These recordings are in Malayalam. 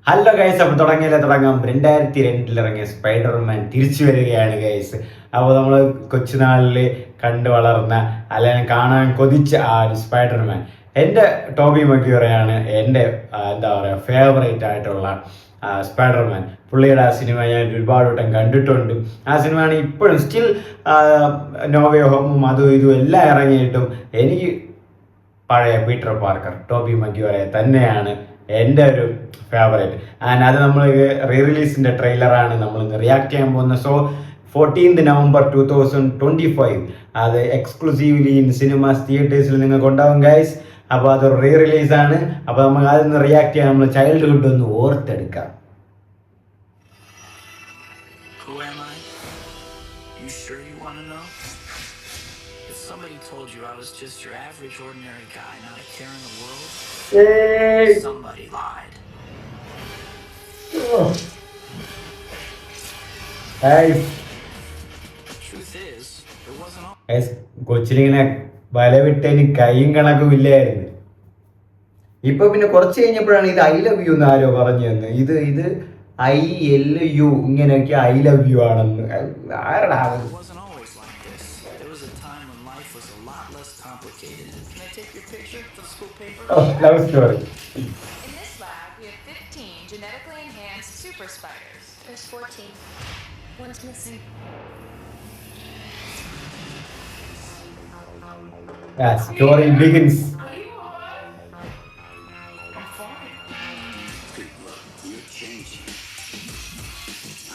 ഹലോ ഗൈസ്, അപ്പോൾ തുടങ്ങാം. 2002 ഇറങ്ങിയ സ്പൈഡർമാൻ തിരിച്ചു വരികയാണ് ഗൈസ്. അപ്പോൾ നമ്മൾ കൊച്ചുനാളിൽ കണ്ടു വളർന്ന അല്ലെങ്കിൽ കാണാൻ കൊതിച്ച ആ ഒരു സ്പൈഡർമാൻ എൻ്റെ ടോബി മഗ്വയറാണ് എൻ്റെ എന്താ പറയുക ഫേവറേറ്റ് ആയിട്ടുള്ള സ്പൈഡർമാൻ. പുള്ളിയുടെ ആ സിനിമ ഞാൻ ഒരുപാട് വട്ടം കണ്ടിട്ടുണ്ട്. ആ സിനിമയാണ് ഇപ്പോഴും സ്റ്റിൽ നോവേ ഹോമും അതും ഇതും എല്ലാം ഇറങ്ങിയിട്ടും എനിക്ക് പഴയ പീറ്റർ പാർക്കർ ടോബി മഗ്വയറെ തന്നെയാണ് എൻ്റെ ഒരു ഫേവറേറ്റ്. ആൻഡ് അത് നമ്മൾ റിലീസിൻ്റെ ട്രെയിലറാണ് നമ്മൾ ഇന്ന് റിയാക്ട് ചെയ്യാൻ പോകുന്നത്. സോ 14 November 2025 അത് എക്സ്ക്ലൂസീവ്ലി ഇൻ സിനിമാസ് തിയേറ്റേഴ്സിൽ നിങ്ങൾക്ക് ഉണ്ടാവും ഗൈസ്. അപ്പോൾ അതൊരു റിലീസാണ്. അപ്പോൾ നമുക്ക് അതിന്ന് റിയാക്ട് ചെയ്യാൻ നമ്മൾ ചൈൽഡ്ഹുഡ് ഒന്ന് ഓർത്തെടുക്കാം. Somebody told you I was just your average, ordinary guy, not a care in the world. Hey. Somebody lied. Truth is, it wasn't all. കൊച്ചിലിങ്ങനെ വലവിട്ടതിന് കൈയും കണക്കും ഇല്ലായിരുന്നു. ഇപ്പൊ പിന്നെ കുറച്ച് കഴിഞ്ഞപ്പോഴാണ് ഇത് ഐ ലവ് യു എന്ന് ആരോ പറഞ്ഞു തന്നെ. ഇത് ILU ഇങ്ങനെയൊക്കെ ഐ ലവ് യു ആണെന്ന് ആരടാ. Oh, love story. In this lab, we have 15 genetically enhanced super spiders. There's 14. One's missing. Yeah, story begins. I'm fine. Look, you're changing.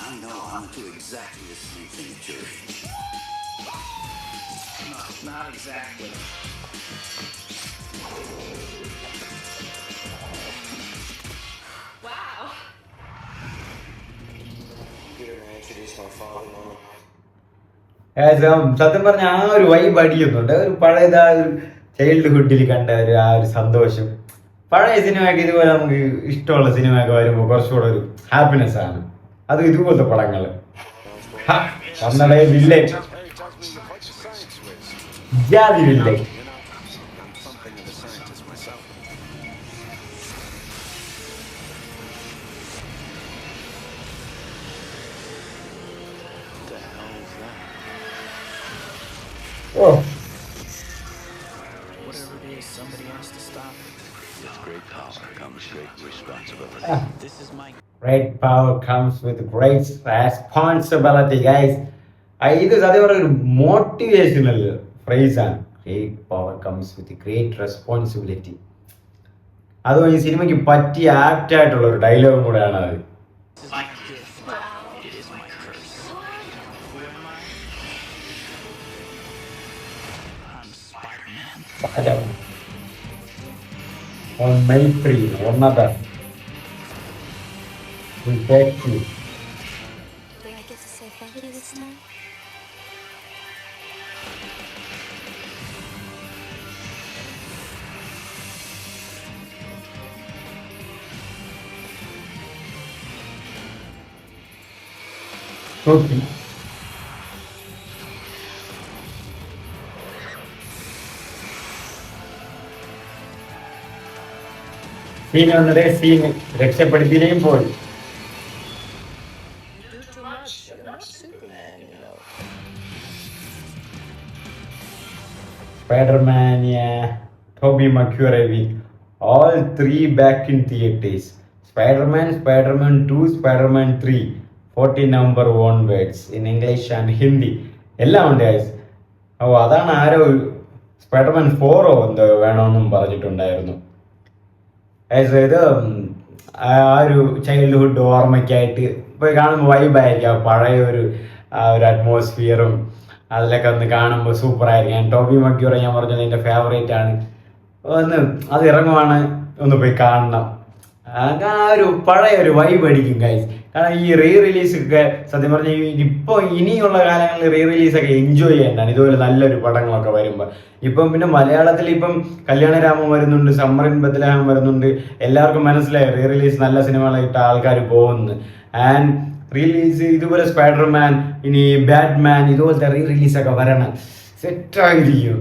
I know I'm gonna do exactly the same thing at your age. No, not exactly. Wow. സത്യം പറഞ്ഞ ആ ഒരു വൈബ് അടിയുന്നുണ്ട്. ഒരു പഴയതാ ഒരു ചൈൽഡ്ഹുഡിൽ കണ്ട ആ ഒരു സന്തോഷം. പഴയ സിനിമയൊക്കെ ഇതുപോലെ നമുക്ക് ഇഷ്ടമുള്ള സിനിമയൊക്കെ വരുമ്പോൾ കുറച്ചുകൂടെ ഒരു ഹാപ്പിനെസ് ആണ്. അത് ഇതുപോലത്തെ പടങ്ങൾ വന്നടേ വില്ലേ ജാതി വില്ലേ. Oh. Whatever it is, somebody has to stop it. With great power comes great responsibility. This is my Great power comes with great responsibility, guys. ഇത് സത്യം പറഞ്ഞ ഒരു മോട്ടിവേഷണൽ ഫ്രേസാണ്. Great power comes with great responsibility. അതും ഈ സിനിമയ്ക്ക് പറ്റിയ ആപ്റ്റ് ആയിട്ടുള്ള ഒരു ഡയലോഗും കൂടെയാണ് അത്. It is my curse. Who am I? I'm Spider-Man. On May 3, another will take you. Do I get to say thank you this time? Okay. Scene വന്നതേ സീൻ രക്ഷപ്പെടുത്തിയും പോയി. Do too much. You're not Superman, you know. Spider-Man, Tobey Maguire, all three back in theaters. Spider-Man 2, Spider-Man 3, 14 November onwards in English and Hindi. എല്ലാം ഉണ്ട് ഗൈസ്. അപ്പോൾ അതാണ് ആരോ സ്പൈഡർമാൻ 4 എന്തോ വേണമെന്നും പറഞ്ഞിട്ടുണ്ടായിരുന്നു. ഇത് ആ ഒരു ചൈൽഡ്ഹുഡ് ഓർമ്മയ്ക്കായിട്ട് ഇപ്പോൾ കാണുമ്പോൾ വൈബായിരിക്കും. പഴയ ഒരു അറ്റ്മോസ്ഫിയറും അതിലൊക്കെ ഒന്ന് കാണുമ്പോൾ സൂപ്പറായിരിക്കും. ടോബി മഗ്വയർ ഞാൻ പറഞ്ഞത് എൻ്റെ ഫേവറേറ്റ് ആണ്. ഒന്ന് അത് ഇറങ്ങുവാണ്, ഒന്ന് പോയി കാണണം. ആ ഒരു പഴയ ഒരു വൈബ് അടിക്കും ഗൈസ്. കാരണം ഈ റിലീസൊക്കെ സത്യം പറഞ്ഞാൽ ഇപ്പോൾ ഇനിയുള്ള കാലങ്ങളിൽ റിലീസൊക്കെ എൻജോയ് ചെയ്യേണ്ടതാണ് ഇതുപോലെ നല്ലൊരു പടങ്ങളൊക്കെ വരുമ്പോൾ. ഇപ്പം പിന്നെ മലയാളത്തിൽ ഇപ്പം കല്യാണരാമൻ വരുന്നുണ്ട്, സമ്മർ ഇൻ ബത്ലഹേം വരുന്നുണ്ട്. എല്ലാവർക്കും മനസ്സിലായി റിലീസ് നല്ല സിനിമകളായിട്ട് ആൾക്കാർ പോകുന്നു. ആൻഡ് റിലീസ് ഇതുപോലെ സ്പൈഡർമാൻ, ഇനി ബാറ്റ്മാൻ ഇതുപോലത്തെ റിലീസൊക്കെ വരണം. സെറ്റായിരിക്കും.